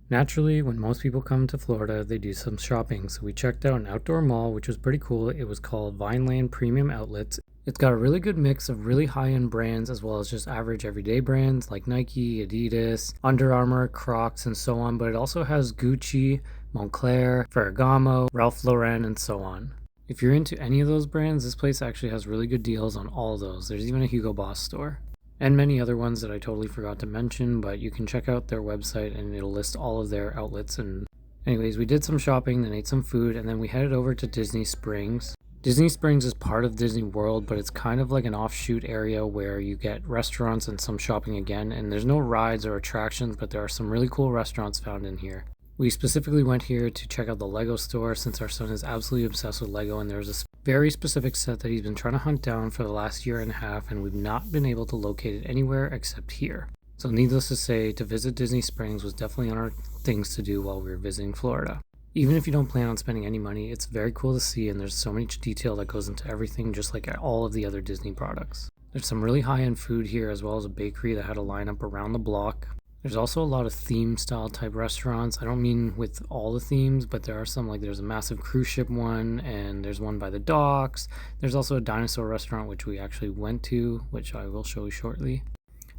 Naturally, when most people come to Florida, they do some shopping. So we checked out an outdoor mall, which was pretty cool. It was called Vineland Premium Outlets. It's got a really good mix of really high-end brands as well as just average everyday brands like Nike, Adidas, Under Armour, Crocs, and so on. But it also has Gucci, Moncler, Ferragamo, Ralph Lauren, and so on. If you're into any of those brands, this place actually has really good deals on all of those. There's even a Hugo Boss store. And many other ones that I totally forgot to mention, but you can check out their website and it'll list all of their outlets. And anyways, we did some shopping, then ate some food, and then we headed over to Disney Springs. Disney Springs is part of Disney World, but it's kind of like an offshoot area where you get restaurants and some shopping again. And there's no rides or attractions, but there are some really cool restaurants found in here. We specifically went here to check out the Lego store since our son is absolutely obsessed with Lego, and there's a very specific set that he's been trying to hunt down for the last year and a half, and we've not been able to locate it anywhere except here. So needless to say, to visit Disney Springs was definitely on our things to do while we were visiting Florida. Even if you don't plan on spending any money, it's very cool to see, and there's so much detail that goes into everything, just like all of the other Disney products. There's some really high-end food here, as well as a bakery that had a lineup around the block. There's also a lot of theme style type restaurants. I don't mean with all the themes, but there are some, like there's a massive cruise ship one, and there's one by the docks. There's also a dinosaur restaurant, which we actually went to, which I will show you shortly.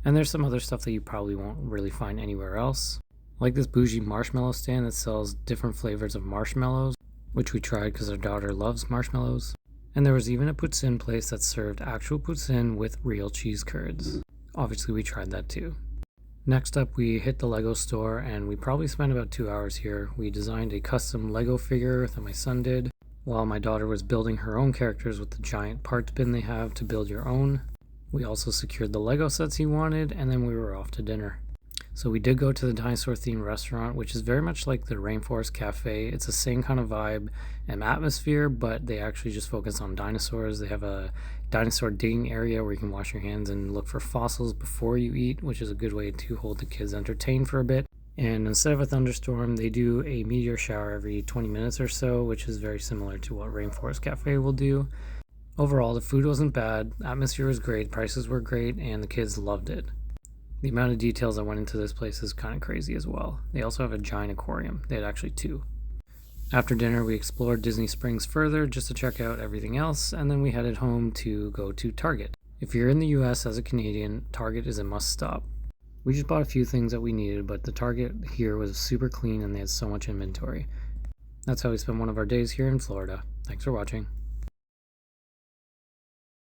And there's some other stuff that you probably won't really find anywhere else. Like this bougie marshmallow stand that sells different flavors of marshmallows, which we tried because our daughter loves marshmallows. And there was even a poutine place that served actual poutine with real cheese curds. Obviously we tried that too. Next up, we hit the Lego store, and we probably spent about 2 hours here. We designed a custom Lego figure that my son did, while my daughter was building her own characters with the giant parts bin they have to build your own. We also secured the Lego sets he wanted, and then we were off to dinner. So we did go to the dinosaur themed restaurant, which is very much like the Rainforest Cafe. It's the same kind of vibe and atmosphere, but they actually just focus on dinosaurs. They have a dinosaur digging area where you can wash your hands and look for fossils before you eat, which is a good way to hold the kids entertained for a bit. And instead of a thunderstorm, they do a meteor shower every 20 minutes or so, which is very similar to what Rainforest Cafe will do. Overall, the food wasn't bad, atmosphere was great, prices were great, and the kids loved it. The amount of details that went into this place is kind of crazy as well. They also have a giant aquarium. They had actually 2. After dinner, we explored Disney Springs further just to check out everything else, and then we headed home to go to Target. If you're in the US as a Canadian, Target is a must stop. We just bought a few things that we needed, but the Target here was super clean and they had so much inventory. That's how we spent one of our days here in Florida. Thanks for watching.